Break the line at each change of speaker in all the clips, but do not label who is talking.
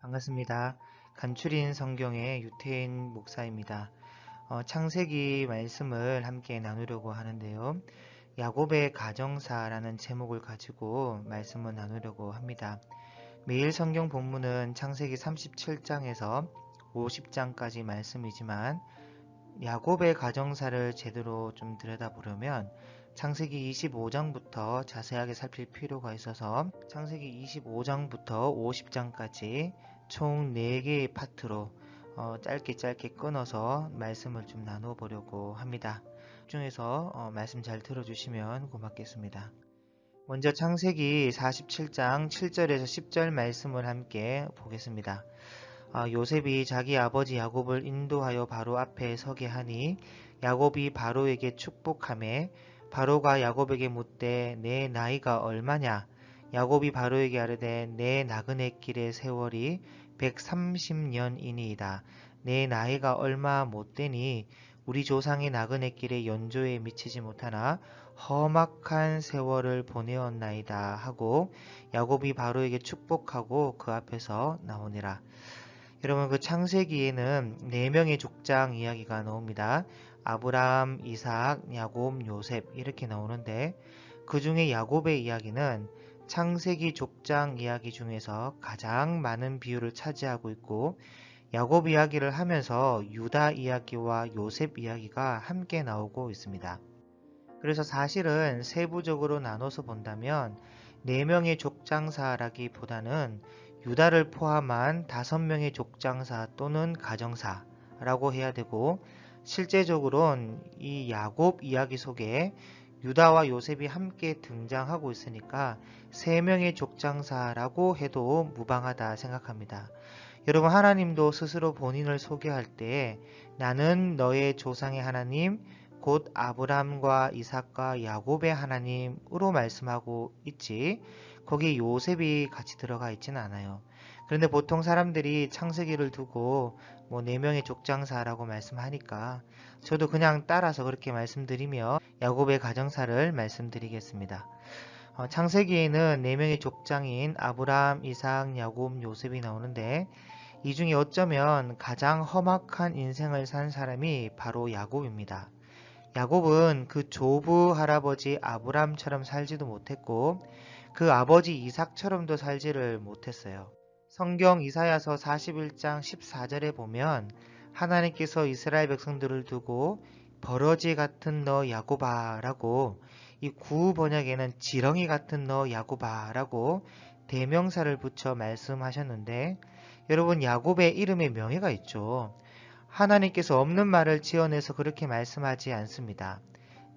반갑습니다. 간추린 성경의 유태인 목사입니다. 창세기 말씀을 함께 나누려고 하는데요. 야곱의 가정사라는 제목을 가지고 말씀을 나누려고 합니다. 매일 성경 본문은 창세기 37장에서 50장까지 말씀이지만 야곱의 가정사를 제대로 좀 들여다보려면 창세기 25장부터 자세하게 살필 필요가 있어서 창세기 25장부터 50장까지 총 4개의 파트로 짧게 끊어서 말씀을 좀 나누어 보려고 합니다. 중에서 말씀 잘 들어주시면 고맙겠습니다. 먼저 창세기 47장 7절에서 10절 말씀을 함께 보겠습니다. 요셉이 자기 아버지 야곱을 인도하여 바로 앞에 서게 하니 야곱이 바로에게 축복하매 바로가 야곱에게 묻되 내 나이가 얼마냐? 야곱이 바로에게 아뢰되 내 나그네 길의 세월이 130년이니이다. 내 나이가 얼마 못되니 우리 조상의 나그네 길의 연조에 미치지 못하나 험악한 세월을 보내었나이다 하고 야곱이 바로에게 축복하고 그 앞에서 나오니라. 여러분, 그 창세기에는 4명의 족장 이야기가 나옵니다. 아브라함, 이삭, 야곱, 요셉 이렇게 나오는데 그 중에 야곱의 이야기는 창세기 족장 이야기 중에서 가장 많은 비율을 차지하고 있고 야곱 이야기를 하면서 유다 이야기와 요셉 이야기가 함께 나오고 있습니다. 그래서 사실은 세부적으로 나눠서 본다면 4명의 족장사라기보다는 유다를 포함한 5명의 족장사 또는 가정사라고 해야 되고 실제적으로는 이 야곱 이야기 속에 유다와 요셉이 함께 등장하고 있으니까 3명의 족장사라고 해도 무방하다 생각합니다. 여러분, 하나님도 스스로 본인을 소개할 때 나는 너의 조상의 하나님 곧 아브람과 이삭과 야곱의 하나님으로 말씀하고 있지 거기에 요셉이 같이 들어가 있지는 않아요. 그런데 보통 사람들이 창세기를 두고 4명의 족장사라고 말씀하니까 저도 그냥 따라서 그렇게 말씀드리며 야곱의 가정사를 말씀드리겠습니다. 창세기에는 4명의 족장인 아브람, 이삭, 야곱, 요셉이 나오는데 이 중에 어쩌면 가장 험악한 인생을 산 사람이 바로 야곱입니다. 야곱은 그 조부 할아버지 아브람처럼 살지도 못했고 그 아버지 이삭처럼도 살지를 못했어요. 성경 이사야서 41장 14절에 보면 하나님께서 이스라엘 백성들을 두고 버러지 같은 너 야곱아 라고 이 구우 번역에는 지렁이 같은 너 야곱아 라고 대명사를 붙여 말씀하셨는데 여러분, 야곱의 이름에 명예가 있죠. 하나님께서 없는 말을 지어내서 그렇게 말씀하지 않습니다.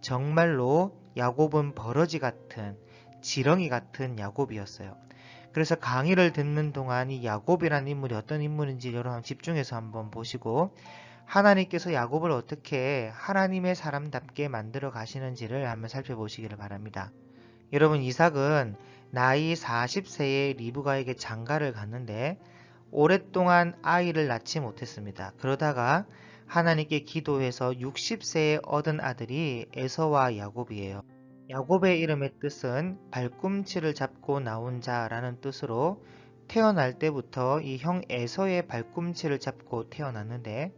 정말로 야곱은 버러지 같은 지렁이 같은 야곱이었어요. 그래서 강의를 듣는 동안 이 야곱이라는 인물이 어떤 인물인지 여러분 집중해서 한번 보시고 하나님께서 야곱을 어떻게 하나님의 사람답게 만들어 가시는지를 한번 살펴보시기를 바랍니다. 여러분, 이삭은 나이 40세에 리브가에게 장가를 갔는데 오랫동안 아이를 낳지 못했습니다. 그러다가 하나님께 기도해서 60세에 얻은 아들이 에서와 야곱이에요. 야곱의 이름의 뜻은 발꿈치를 잡고 나온 자라는 뜻으로 태어날 때부터 이 형 에서의 발꿈치를 잡고 태어났는데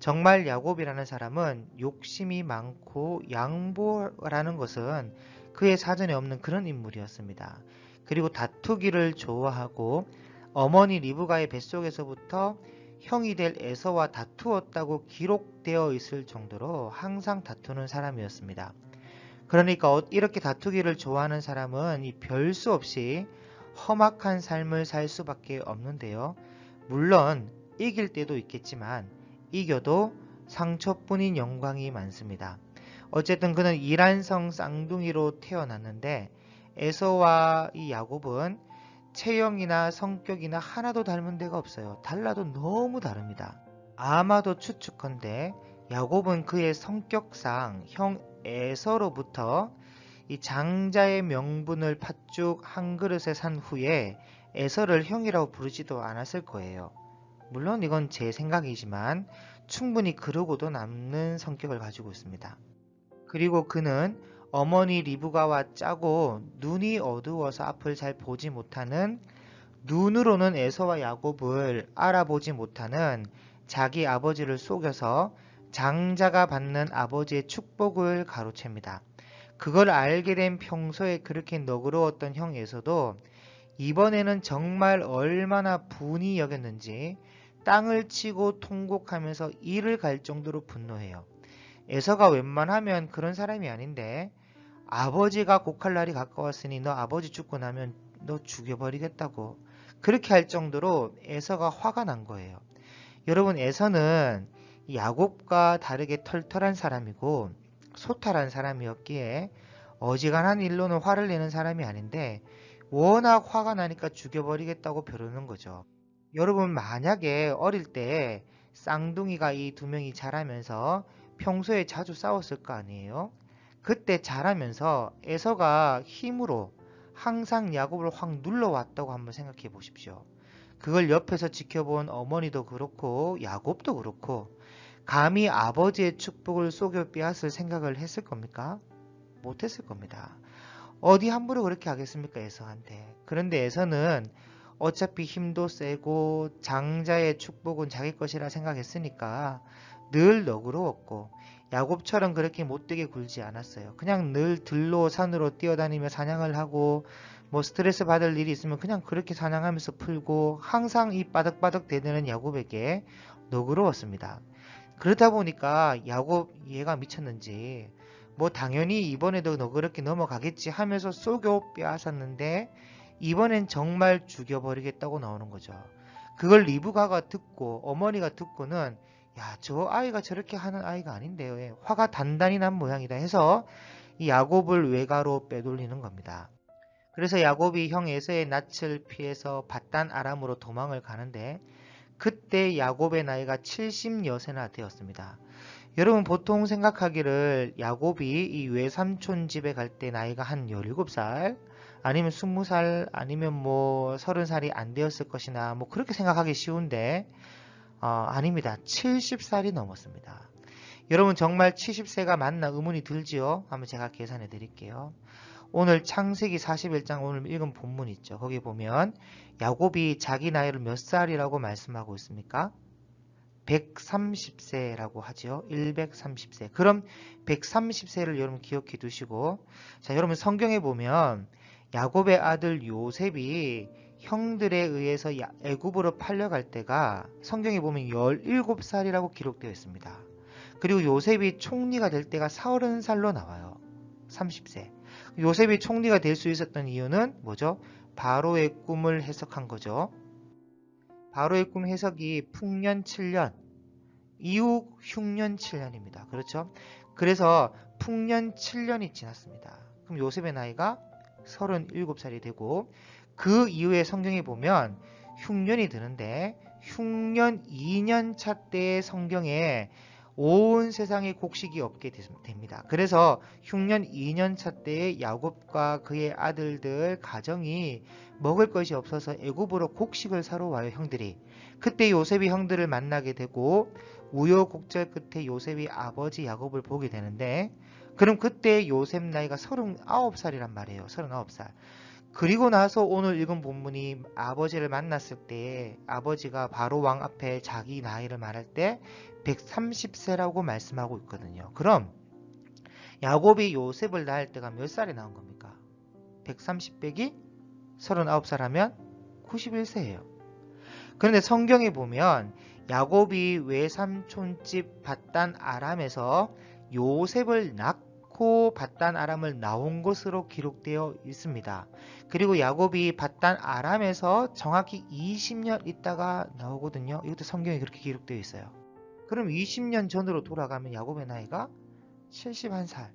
정말 야곱이라는 사람은 욕심이 많고 양보라는 것은 그의 사전에 없는 그런 인물이었습니다. 그리고 다투기를 좋아하고 어머니 리브가의 뱃속에서부터 형이 될 에서와 다투었다고 기록되어 있을 정도로 항상 다투는 사람이었습니다. 그러니까 이렇게 다투기를 좋아하는 사람은 별 수 없이 험악한 삶을 살 수밖에 없는데요. 물론 이길 때도 있겠지만 이겨도 상처뿐인 영광이 많습니다. 어쨌든 그는 이란성 쌍둥이로 태어났는데 에서와 이 야곱은 체형이나 성격이나 하나도 닮은 데가 없어요. 달라도 너무 다릅니다. 아마도 추측컨대 야곱은 그의 성격상 형 에서로부터 이 장자의 명분을 팥죽 한 그릇에 산 후에 에서를 형이라고 부르지도 않았을 거예요. 물론 이건 제 생각이지만 충분히 그러고도 남는 성격을 가지고 있습니다. 그리고 그는 어머니 리브가와 짜고 눈이 어두워서 앞을 잘 보지 못하는 눈으로는 에서와 야곱을 알아보지 못하는 자기 아버지를 속여서 장자가 받는 아버지의 축복을 가로챕니다. 그걸 알게 된 평소에 그렇게 너그러웠던 형 에서도 이번에는 정말 얼마나 분이 여겼는지 땅을 치고 통곡하면서 이를 갈 정도로 분노해요. 에서가 웬만하면 그런 사람이 아닌데 아버지가 곡할 날이 가까웠으니 너 아버지 죽고 나면 너 죽여버리겠다고 그렇게 할 정도로 에서가 화가 난 거예요. 여러분, 에서는 야곱과 다르게 털털한 사람이고 소탈한 사람이었기에 어지간한 일로는 화를 내는 사람이 아닌데 워낙 화가 나니까 죽여버리겠다고 벼르는 거죠. 여러분, 만약에 어릴 때 쌍둥이가 이 두 명이 자라면서 평소에 자주 싸웠을 거 아니에요? 그때 자라면서 에서가 힘으로 항상 야곱을 확 눌러왔다고 한번 생각해 보십시오. 그걸 옆에서 지켜본 어머니도 그렇고 야곱도 그렇고 감히 아버지의 축복을 속여 빼앗을 생각을 했을 겁니까? 못했을 겁니다. 어디 함부로 그렇게 하겠습니까, 에서한테. 그런데 에서는 어차피 힘도 세고 장자의 축복은 자기 것이라 생각했으니까 늘 너그러웠고 야곱처럼 그렇게 못되게 굴지 않았어요. 그냥 늘 들로 산으로 뛰어다니며 사냥을 하고 뭐 스트레스 받을 일이 있으면 그냥 그렇게 사냥하면서 풀고 항상 이 바득바득 대드는 야곱에게 너그러웠습니다. 그러다 보니까 야곱 얘가 미쳤는지 뭐 당연히 이번에도 너그럽게 넘어가겠지 하면서 쏘교 빼앗았는데 이번엔 정말 죽여버리겠다고 나오는 거죠. 그걸 리브가가 듣고 어머니가 듣고는 야, 저 아이가 저렇게 하는 아이가 아닌데요. 예, 화가 단단히 난 모양이다 해서 이 야곱을 외가로 빼돌리는 겁니다. 그래서 야곱이 형 에서의 낯을 피해서 밧단 아람으로 도망을 가는데 그때 야곱의 나이가 70여세나 되었습니다. 여러분, 보통 생각하기를 야곱이 이 외삼촌 집에 갈 때 나이가 한 17살 아니면 20살 아니면 뭐 30살이 안 되었을 것이나 뭐 그렇게 생각하기 쉬운데 아닙니다. 70살이 넘었습니다. 여러분, 정말 70세가 맞나 의문이 들지요? 한번 제가 계산해 드릴게요. 오늘 창세기 41장 오늘 읽은 본문 있죠. 거기 보면 야곱이 자기 나이를 몇 살이라고 말씀하고 있습니까? 130세라고 하죠. 130세. 그럼 130세를 여러분 기억해 두시고, 자, 여러분 성경에 보면 야곱의 아들 요셉이 형들에 의해서 애굽으로 팔려갈 때가 성경에 보면 17살이라고 기록되어 있습니다. 그리고 요셉이 총리가 될 때가 30살로 나와요. 30세. 요셉이 총리가 될 수 있었던 이유는 뭐죠? 바로의 꿈을 해석한 거죠. 바로의 꿈 해석이 풍년 7년, 이후 흉년 7년입니다. 그렇죠? 그래서 풍년 7년이 지났습니다. 그럼 요셉의 나이가 37살이 되고 그 이후에 성경에 보면 흉년이 드는데 흉년 2년 차 때의 성경에 온 세상에 곡식이 없게 됩니다. 그래서 흉년 2년 차 때에 야곱과 그의 아들들 가정이 먹을 것이 없어서 애굽으로 곡식을 사러 와요, 형들이. 그때 요셉이 형들을 만나게 되고 우여곡절 끝에 요셉이 아버지 야곱을 보게 되는데 그럼 그때 요셉 나이가 39살이란 말이에요. 39살. 그리고 나서 오늘 읽은 본문이 아버지를 만났을 때 아버지가 바로 왕 앞에 자기 나이를 말할 때 130세라고 말씀하고 있거든요. 그럼 야곱이 요셉을 낳을 때가 몇 살에 나온 겁니까? 130 빼기 39살 하면 91세예요. 그런데 성경에 보면 야곱이 외삼촌집 밧단 아람에서 요셉을 낳고 밧단 아람을 나온 것으로 기록되어 있습니다. 그리고 야곱이 밧단 아람에서 정확히 20년 있다가 나오거든요. 이것도 성경에 그렇게 기록되어 있어요. 그럼 20년 전으로 돌아가면 야곱의 나이가 71살.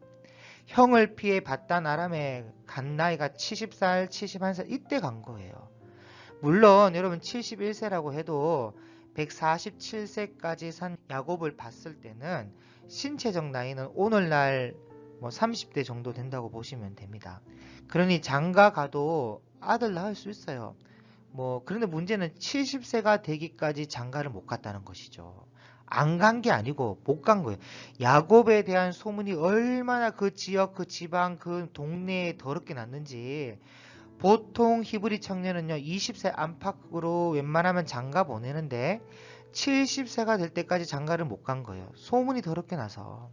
형을 피해 밧단 아람에 간 나이가 70살, 71살 이때 간 거예요. 물론 여러분 71세라고 해도 147세까지 산 야곱을 봤을 때는 신체적 나이는 오늘날 뭐 30대 정도 된다고 보시면 됩니다. 그러니 장가 가도 아들 낳을 수 있어요. 뭐 그런데 문제는 70세가 되기까지 장가를 못 갔다는 것이죠. 안 간 게 아니고 못 간 거예요. 야곱에 대한 소문이 얼마나 그 지역, 그 지방, 그 동네에 더럽게 났는지 보통 히브리 청년은요 20세 안팎으로 웬만하면 장가 보내는데 70세가 될 때까지 장가를 못 간 거예요. 소문이 더럽게 나서.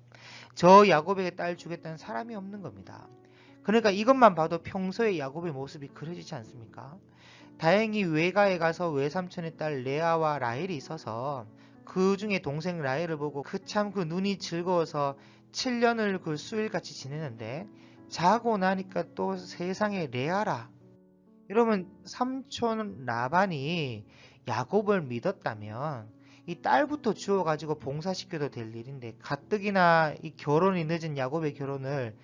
저 야곱에게 딸 주겠다는 사람이 없는 겁니다. 그러니까 이것만 봐도 평소에 야곱의 모습이 그려지지 않습니까? 다행히 외가에 가서 외삼촌의 딸 레아와 라헬이 있어서 그 중에 동생 라헬을 보고 그 눈이 즐거워서 7년을 그 수일같이 지내는데 자고 나니까 또 세상에 레아라. 여러분 삼촌 라반이 야곱을 믿었다면 이 딸부터 주워가지고 봉사시켜도 될 일인데 가뜩이나 이 결혼이 늦은 야곱의 결혼을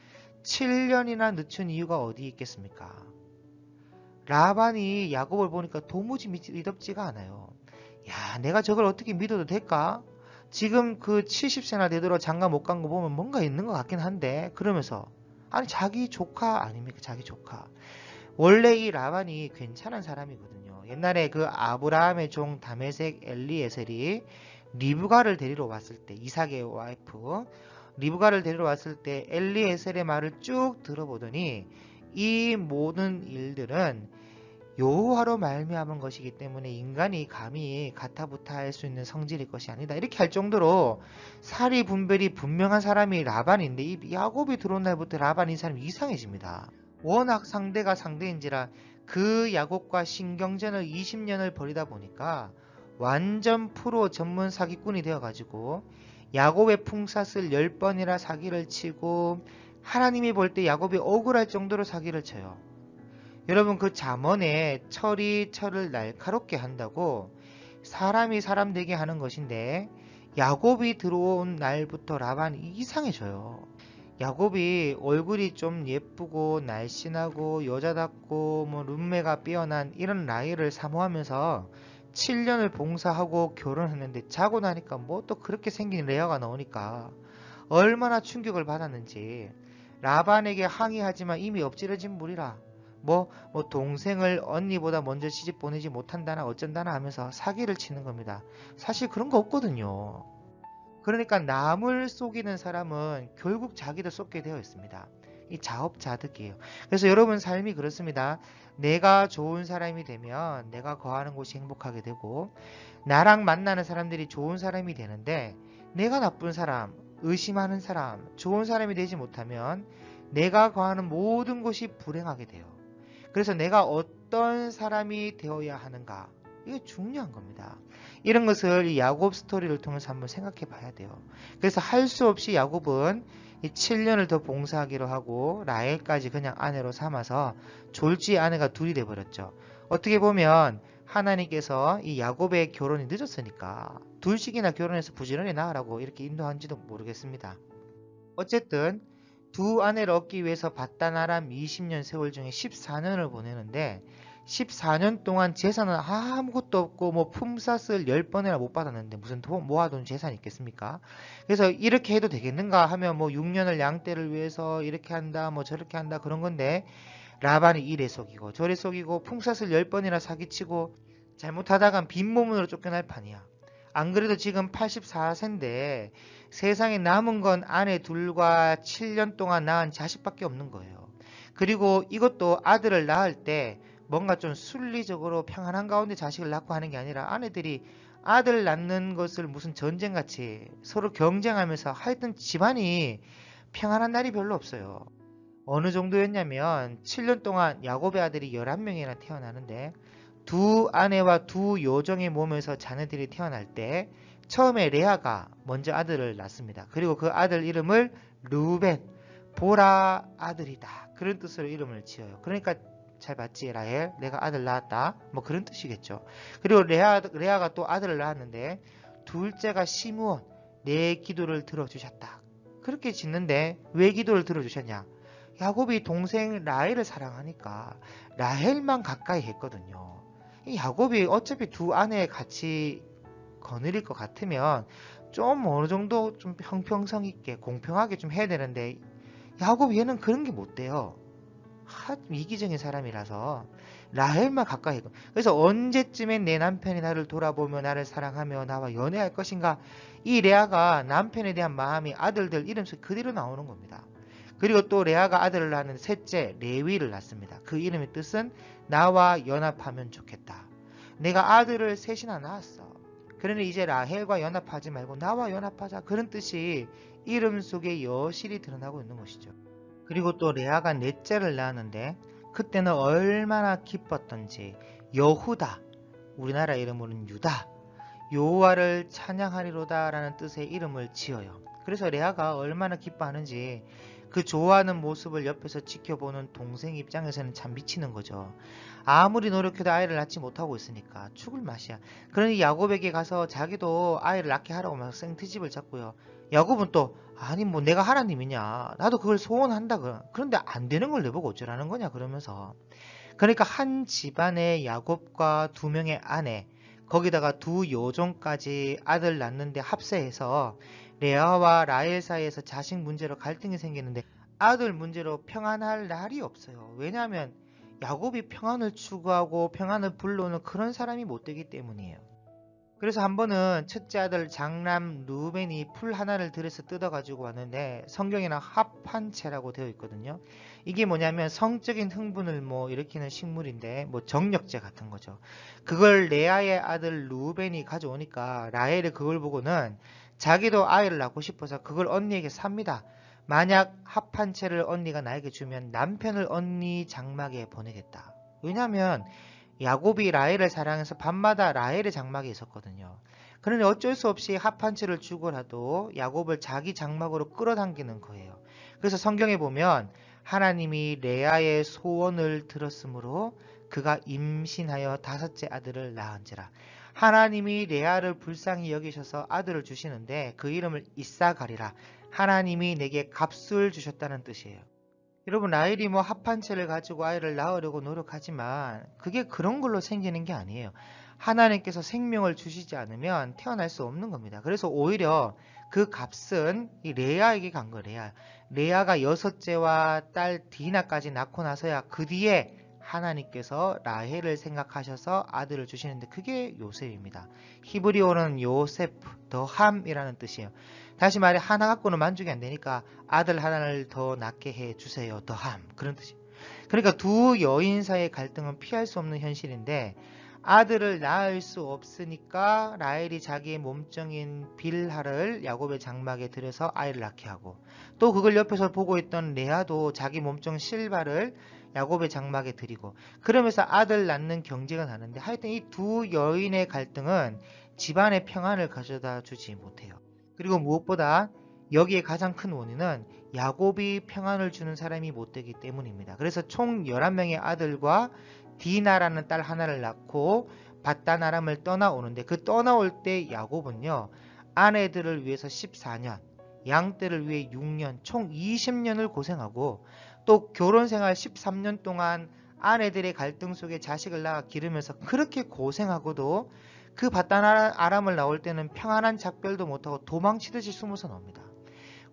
7년이나 늦춘 이유가 어디 있겠습니까? 라반이 야곱을 보니까 도무지 믿업지가 않아요. 야, 내가 저걸 어떻게 믿어도 될까? 지금 그 70세나 되도록 장가 못 간 거 보면 뭔가 있는 것 같긴 한데 그러면서 아니 자기 조카 아닙니까? 자기 조카. 원래 이 라반이 괜찮은 사람이거든요. 옛날에 그 아브라함의 종 다메섹 엘리에셀이 리브가를 데리러 왔을 때 이삭의 와이프 리브가를 데리러 왔을 때 엘리에셀의 말을 쭉 들어보더니 이 모든 일들은 여호와로 말미암은 것이기 때문에 인간이 감히 가타부타할 수 있는 성질일 것이 아니다. 이렇게 할 정도로 사리 분별이 분명한 사람이 라반인데 이 야곱이 들어온 날부터 라반 이 사람이 이상해집니다. 워낙 상대가 상대인지라 그 야곱과 신경전을 20년을 벌이다 보니까 완전 프로 전문 사기꾼이 되어가지고 야곱의 풍사슬 10번이나 사기를 치고 하나님이 볼 때 야곱이 억울할 정도로 사기를 쳐요. 여러분 그 잠언에 철이 철을 날카롭게 한다고 사람이 사람 되게 하는 것인데 야곱이 들어온 날부터 라반이 이상해져요. 야곱이 얼굴이 좀 예쁘고 날씬하고 여자답고 뭐 눈매가 뛰어난 이런 라헬을 사모하면서 7년을 봉사하고 결혼했는데 자고 나니까 뭐 또 그렇게 생긴 레아가 나오니까 얼마나 충격을 받았는지 라반에게 항의하지만 이미 엎질러진 물이라 뭐 동생을 언니보다 먼저 시집 보내지 못한다나 어쩐다나 하면서 사기를 치는 겁니다. 사실 그런 거 없거든요. 그러니까 남을 속이는 사람은 결국 자기도 속게 되어 있습니다. 이 자업자득이에요. 그래서 여러분 삶이 그렇습니다. 내가 좋은 사람이 되면 내가 거하는 곳이 행복하게 되고 나랑 만나는 사람들이 좋은 사람이 되는데 내가 나쁜 사람, 의심하는 사람, 좋은 사람이 되지 못하면 내가 거하는 모든 곳이 불행하게 돼요. 그래서 내가 어떤 사람이 되어야 하는가 이게 중요한 겁니다. 이런 것을 이 야곱 스토리를 통해서 한번 생각해 봐야 돼요. 그래서 할 수 없이 야곱은 이 7년을 더 봉사하기로 하고 라헬까지 그냥 아내로 삼아서 졸지의 아내가 둘이 돼버렸죠. 어떻게 보면 하나님께서 이 야곱의 결혼이 늦었으니까 둘씩이나 결혼해서 부지런히 낳으라고 이렇게 인도한지도 모르겠습니다. 어쨌든 두 아내를 얻기 위해서 바단 아람 20년 세월 중에 14년을 보내는데 14년 동안 재산은 아무것도 없고 뭐 품삯을 10번이나 못 받았는데 무슨 모아둔 재산이 있겠습니까? 그래서 이렇게 해도 되겠는가 하면 뭐 6년을 양떼를 위해서 이렇게 한다 뭐 저렇게 한다 그런 건데 라반이 이래 속이고 저래 속이고 품삯을 10번이나 사기치고 잘못하다간 빈몸으로 쫓겨날 판이야. 안 그래도 지금 84세인데 세상에 남은 건 아내 둘과 7년 동안 낳은 자식밖에 없는 거예요. 그리고 이것도 아들을 낳을 때 뭔가 좀 순리적으로 평안한 가운데 자식을 낳고 하는 게 아니라 아내들이 아들 낳는 것을 무슨 전쟁같이 서로 경쟁하면서 하여튼 집안이 평안한 날이 별로 없어요. 어느 정도였냐면 7년 동안 야곱의 아들이 11명이나 태어나는데 두 아내와 두 요정의 몸에서 자녀들이 태어날 때 처음에 레아가 먼저 아들을 낳습니다. 그리고 그 아들 이름을 르우벤, 보라 아들이다. 그런 뜻으로 이름을 지어요. 그러니까 잘 봤지 라헬? 내가 아들 낳았다. 뭐 그런 뜻이겠죠. 그리고 레아가 또 아들을 낳았는데 둘째가 시므온, 내 기도를 들어주셨다. 그렇게 짓는데 왜 기도를 들어주셨냐? 야곱이 동생 라헬을 사랑하니까 라헬만 가까이 했거든요. 이 야곱이 어차피 두 아내 같이 거느릴 것 같으면 좀 어느 정도 좀 형평성 있게 공평하게 좀 해야 되는데 야곱이 얘는 그런 게 못 돼요. 이기적인 사람이라서 라헬만 가까이 했고 그래서 언제쯤엔 내 남편이 나를 돌아보며 나를 사랑하며 나와 연애할 것인가 이 레아가 남편에 대한 마음이 아들들 이름 속에 그대로 나오는 겁니다. 그리고 또 레아가 아들을 낳는 셋째 레위를 낳습니다. 그 이름의 뜻은 나와 연합하면 좋겠다. 내가 아들을 셋이나 낳았어. 그러니 이제 라헬과 연합하지 말고 나와 연합하자. 그런 뜻이 이름 속에 여실히 드러나고 있는 것이죠. 그리고 또 레아가 넷째를 낳았는데 그때는 얼마나 기뻤던지 여후다, 우리나라 이름으로는 유다, 여호와를 찬양하리로다 라는 뜻의 이름을 지어요. 그래서 레아가 얼마나 기뻐하는지 그 좋아하는 모습을 옆에서 지켜보는 동생 입장에서는 참 미치는 거죠. 아무리 노력해도 아이를 낳지 못하고 있으니까 죽을 맛이야. 그러니 야곱에게 가서 자기도 아이를 낳게 하라고 막 생트집을 잡고요. 야곱은 또 아니 뭐 내가 하나님이냐, 나도 그걸 소원한다. 그런데 안 되는 걸 내보고 어쩌라는 거냐 그러면서. 그러니까 한 집안에 야곱과 두 명의 아내, 거기다가 두 여종까지 아들 낳는데 합세해서 레아와 라헬 사이에서 자식 문제로 갈등이 생기는데 아들 문제로 평안할 날이 없어요. 왜냐하면 야곱이 평안을 추구하고 평안을 불러오는 그런 사람이 못 되기 때문이에요. 그래서 한 번은 첫째 아들 장남 루벤이 풀 하나를 들여서 뜯어가지고 왔는데 성경에는 합한채라고 되어 있거든요. 이게 뭐냐면 성적인 흥분을 일으키는 식물인데 정력제 같은 거죠. 그걸 레아의 아들 루벤이 가져오니까 라헬이 그걸 보고는 자기도 아이를 낳고 싶어서 그걸 언니에게 삽니다. 만약 합한채를 언니가 나에게 주면 남편을 언니 장막에 보내겠다. 왜냐하면 야곱이 라헬을 사랑해서 밤마다 라헬의 장막에 있었거든요. 그러니 어쩔 수 없이 합한채를 주고라도 야곱을 자기 장막으로 끌어당기는 거예요. 그래서 성경에 보면 하나님이 레아의 소원을 들었으므로 그가 임신하여 다섯째 아들을 낳은지라. 하나님이 레아를 불쌍히 여기셔서 아들을 주시는데 그 이름을 이사가리라. 하나님이 내게 값을 주셨다는 뜻이에요. 여러분 라헬이 합한채를 가지고 아이를 낳으려고 노력하지만 그게 그런 걸로 생기는 게 아니에요. 하나님께서 생명을 주시지 않으면 태어날 수 없는 겁니다. 그래서 오히려 그 값은 이 레아에게 간 거래요. 레아가 여섯째와 딸 디나까지 낳고 나서야 그 뒤에 하나님께서 라헬을 생각하셔서 아들을 주시는데 그게 요셉입니다. 히브리어는 요세프, 더함이라는 뜻이에요. 다시 말해 하나 갖고는 만족이 안 되니까 아들 하나를 더 낳게 해주세요. 더함, 그런 뜻이에요. 그러니까 두 여인 사이의 갈등은 피할 수 없는 현실인데 아들을 낳을 수 없으니까 라헬이 자기의 몸종인 빌하를 야곱의 장막에 들여서 아이를 낳게 하고 또 그걸 옆에서 보고 있던 레아도 자기 몸종 실바를 야곱의 장막에 들이고 그러면서 아들 낳는 경쟁을 하는데 하여튼 이 두 여인의 갈등은 집안의 평안을 가져다 주지 못해요. 그리고 무엇보다 여기에 가장 큰 원인은 야곱이 평안을 주는 사람이 못되기 때문입니다. 그래서 총 11명의 아들과 디나라는 딸 하나를 낳고 바단 아람을 떠나오는데 그 떠나올 때 야곱은요 아내들을 위해서 14년, 양떼를 위해 6년, 총 20년을 고생하고 또 결혼생활 13년 동안 아내들의 갈등 속에 자식을 낳아 기르면서 그렇게 고생하고도 그 바단 아람을 나올 때는 평안한 작별도 못하고 도망치듯이 숨어서 나옵니다.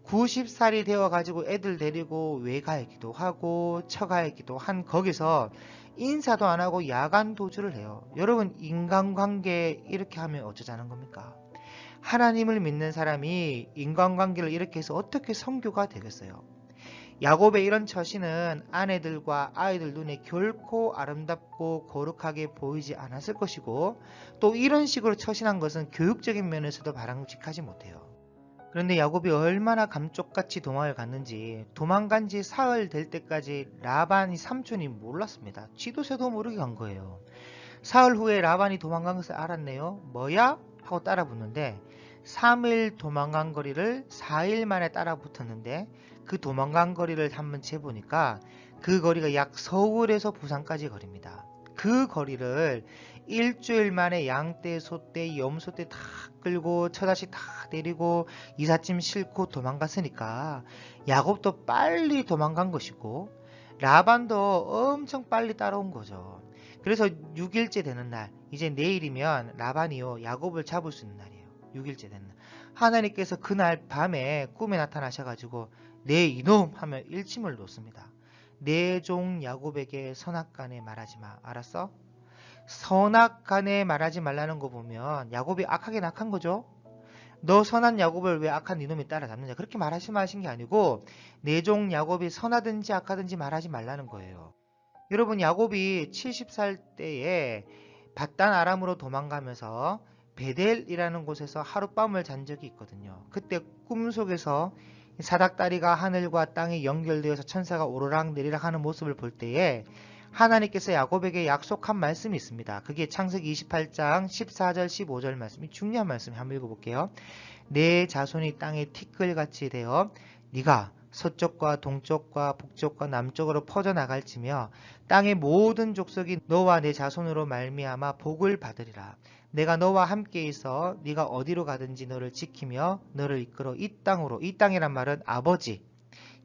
90살이 되어가지고 애들 데리고 외가이기도 하고 처가이기도 한 거기서 인사도 안 하고 야간 도주를 해요. 여러분 인간관계 이렇게 하면 어쩌자는 겁니까? 하나님을 믿는 사람이 인간관계를 이렇게 해서 어떻게 선교가 되겠어요? 야곱의 이런 처신은 아내들과 아이들 눈에 결코 아름답고 거룩하게 보이지 않았을 것이고 또 이런 식으로 처신한 것은 교육적인 면에서도 바람직하지 못해요. 그런데 야곱이 얼마나 감쪽같이 도망을 갔는지 도망간 지 사흘 될 때까지 라반이 삼촌이 몰랐습니다. 쥐도 새도 모르게 간 거예요. 사흘 후에 라반이 도망간 것을 알았네요. 뭐야? 하고 따라붙는데 3일 도망간 거리를 4일 만에 따라붙었는데 그 도망간 거리를 한번 재보니까 그 거리가 약 서울에서 부산까지 거리입니다. 그 거리를 일주일 만에 양떼, 소떼, 염소떼 다 끌고 처자식 다 데리고 이삿짐 싣고 도망갔으니까 야곱도 빨리 도망간 것이고 라반도 엄청 빨리 따라온 거죠. 그래서 6일째 되는 날, 이제 내일이면 라반이요 야곱을 잡을 수 있는 날이에요. 6일째 되는 날. 하나님께서 그날 밤에 꿈에 나타나셔가지고 내 이놈 하며 일침을 놓습니다. 내 종 야곱에게 선악간에 말하지 마. 알았어? 선악간에 말하지 말라는 거 보면 야곱이 악하게 낙한 거죠. 너 선한 야곱을 왜 악한 이놈이 따라잡느냐. 그렇게 말하신 게 아니고 내 종 야곱이 선하든지 악하든지 말하지 말라는 거예요. 여러분 야곱이 70살 때에 밧단 아람으로 도망가면서 베델이라는 곳에서 하룻밤을 잔 적이 있거든요. 그때 꿈속에서 사닥다리가 하늘과 땅이 연결되어서 천사가 오르락내리락 하는 모습을 볼 때에 하나님께서 야곱에게 약속한 말씀이 있습니다. 그게 창세기 28장 14절 15절 말씀이 중요한 말씀이 한번 읽어볼게요. 내 자손이 땅에 티끌같이 되어 네가 서쪽과 동쪽과 북쪽과 남쪽으로 퍼져나갈지며 땅의 모든 족속이 너와 내 자손으로 말미암아 복을 받으리라. 내가 너와 함께 있어 네가 어디로 가든지 너를 지키며 너를 이끌어 이 땅으로, 이 땅이란 말은 아버지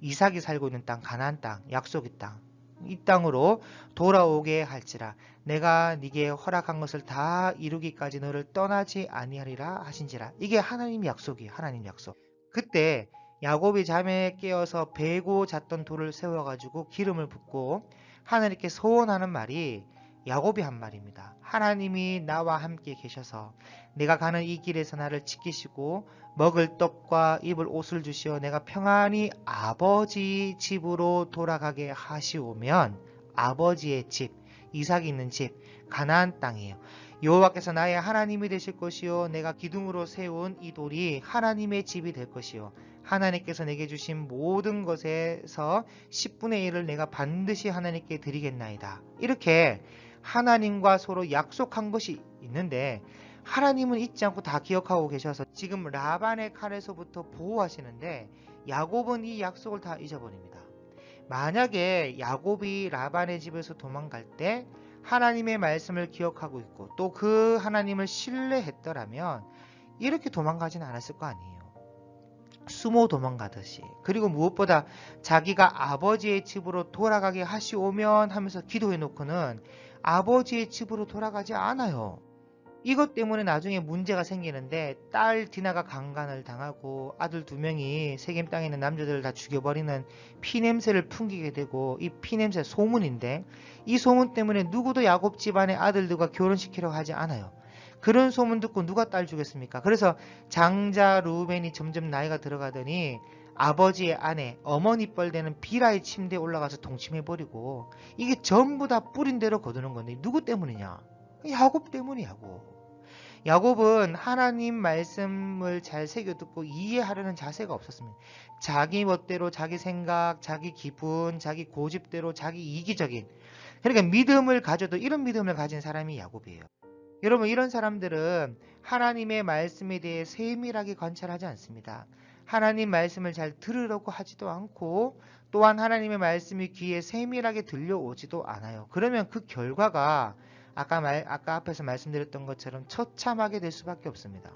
이삭이 살고 있는 땅, 가나안 땅, 약속의 땅, 이 땅으로 돌아오게 할지라. 내가 네게 허락한 것을 다 이루기까지 너를 떠나지 아니하리라 하신지라. 이게 하나님 약속이에요. 하나님 약속. 그때 야곱이 잠에 깨어서 베고 잤던 돌을 세워가지고 기름을 붓고 하나님께 소원하는 말이 야곱이 한 말입니다. 하나님이 나와 함께 계셔서 내가 가는 이 길에서 나를 지키시고 먹을 떡과 입을 옷을 주시어 내가 평안히 아버지 집으로 돌아가게 하시오면, 아버지의 집, 이삭이 있는 집, 가나안 땅이에요. 여호와께서 나의 하나님이 되실 것이요 내가 기둥으로 세운 이 돌이 하나님의 집이 될 것이요 하나님께서 내게 주신 모든 것에서 10분의 1을 내가 반드시 하나님께 드리겠나이다. 이렇게 하나님과 서로 약속한 것이 있는데 하나님은 잊지 않고 다 기억하고 계셔서 지금 라반의 칼에서부터 보호하시는데 야곱은 이 약속을 다 잊어버립니다. 만약에 야곱이 라반의 집에서 도망갈 때 하나님의 말씀을 기억하고 있고 또 그 하나님을 신뢰했더라면 이렇게 도망가지는 않았을 거 아니에요. 숨어 도망가듯이. 그리고 무엇보다 자기가 아버지의 집으로 돌아가게 하시오면 하면서 기도해 놓고는 아버지의 집으로 돌아가지 않아요. 이것 때문에 나중에 문제가 생기는데 딸 디나가 강간을 당하고 아들 2명이 세겜 땅에 있는 남자들을 다 죽여버리는 피냄새를 풍기게 되고, 이 피냄새 소문인데 이 소문 때문에 누구도 야곱 집안의 아들들과 결혼시키려고 하지 않아요. 그런 소문 듣고 누가 딸 주겠습니까? 그래서 장자 루벤이 점점 나이가 들어가더니 아버지의 아내, 어머니 뻘되는 비라의 침대에 올라가서 동침해버리고, 이게 전부 다 뿌린 대로 거두는 건데 누구 때문이냐? 야곱 때문이야고. 야곱은 하나님 말씀을 잘 새겨듣고 이해하려는 자세가 없었습니다. 자기 멋대로 자기 생각, 자기 기분, 자기 고집대로 자기 이기적인, 그러니까 믿음을 가져도 이런 믿음을 가진 사람이 야곱이에요. 여러분, 이런 사람들은 하나님의 말씀에 대해 세밀하게 관찰하지 않습니다. 하나님 말씀을 잘 들으려고 하지도 않고 또한 하나님의 말씀이 귀에 세밀하게 들려오지도 않아요. 그러면 그 결과가 아까 앞에서 말씀드렸던 것처럼 처참하게 될 수밖에 없습니다.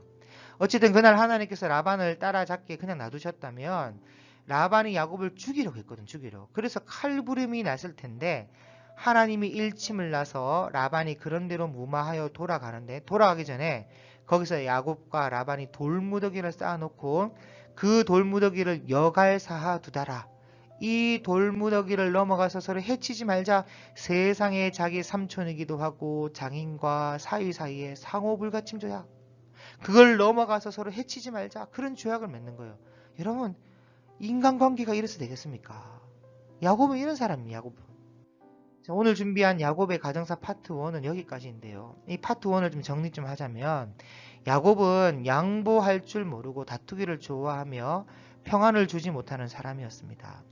어쨌든 그날 하나님께서 라반을 따라잡게 그냥 놔두셨다면 라반이 야곱을 죽이려고 했거든, 죽이려고. 그래서 칼부림이 났을 텐데 하나님이 일침을 나서 라반이 그런대로 무마하여 돌아가는데, 돌아가기 전에 거기서 야곱과 라반이 돌무더기를 쌓아놓고 그 돌무더기를 여갈사하 두다라. 이 돌무더기를 넘어가서 서로 해치지 말자. 세상에 자기 삼촌이기도 하고 장인과 사이사이에 상호불가침조야. 그걸 넘어가서 서로 해치지 말자. 그런 조약을 맺는 거예요. 여러분, 인간관계가 이래서 되겠습니까? 야곱은 이런 사람이에요. 야곱은. 자, 오늘 준비한 야곱의 가정사 파트 1은 여기까지인데요. 이 파트 1을 좀 정리 좀 하자면, 야곱은 양보할 줄 모르고 다투기를 좋아하며 평안을 주지 못하는 사람이었습니다.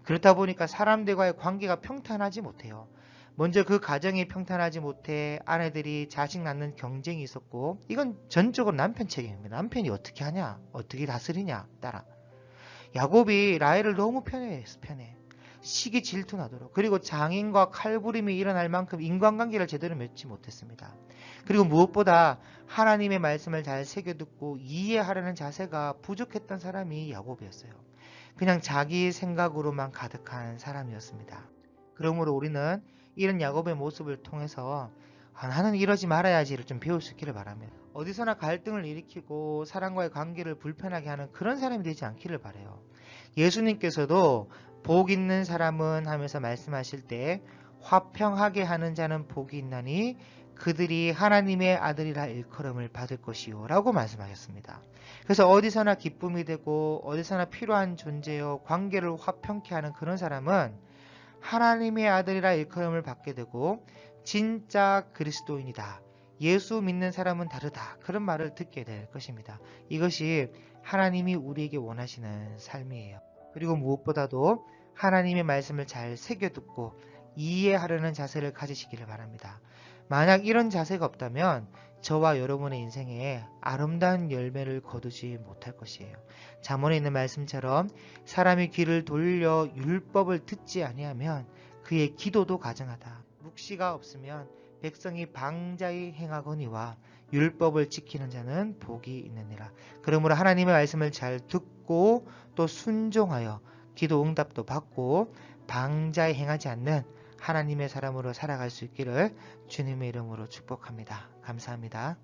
그렇다 보니까 사람들과의 관계가 평탄하지 못해요. 먼저 그 가정이 평탄하지 못해 아내들이 자식 낳는 경쟁이 있었고, 이건 전적으로 남편 책임입니다. 남편이 어떻게 하냐, 어떻게 다스리냐 따라. 야곱이 라헬을 너무 편해. 시기 질투나도록. 그리고 장인과 칼부림이 일어날 만큼 인간관계를 제대로 맺지 못했습니다. 그리고 무엇보다 하나님의 말씀을 잘 새겨듣고 이해하려는 자세가 부족했던 사람이 야곱이었어요. 그냥 자기 생각으로만 가득한 사람이었습니다. 그러므로 우리는 이런 야곱의 모습을 통해서 나는 이러지 말아야지를 좀 배울 수 있기를 바랍니다. 어디서나 갈등을 일으키고 사람과의 관계를 불편하게 하는 그런 사람이 되지 않기를 바라요. 예수님께서도 복 있는 사람은 하면서 말씀하실 때 화평하게 하는 자는 복이 있나니 그들이 하나님의 아들이라 일컬음을 받을 것이요 라고 말씀하셨습니다. 그래서 어디서나 기쁨이 되고 어디서나 필요한 존재요 관계를 화평케 하는 그런 사람은 하나님의 아들이라 일컬음을 받게 되고 진짜 그리스도인이다. 예수 믿는 사람은 다르다. 그런 말을 듣게 될 것입니다. 이것이 하나님이 우리에게 원하시는 삶이에요. 그리고 무엇보다도 하나님의 말씀을 잘 새겨듣고 이해하려는 자세를 가지시기를 바랍니다. 만약 이런 자세가 없다면 저와 여러분의 인생에 아름다운 열매를 거두지 못할 것이에요. 잠언에 있는 말씀처럼 사람이 귀를 돌려 율법을 듣지 아니하면 그의 기도도 가증하다. 묵시가 없으면 백성이 방자히 행하거니와 율법을 지키는 자는 복이 있느니라. 그러므로 하나님의 말씀을 잘 듣고 또 순종하여 기도 응답도 받고 방자히 행하지 않는 하나님의 사람으로 살아갈 수 있기를 주님의 이름으로 축복합니다. 감사합니다.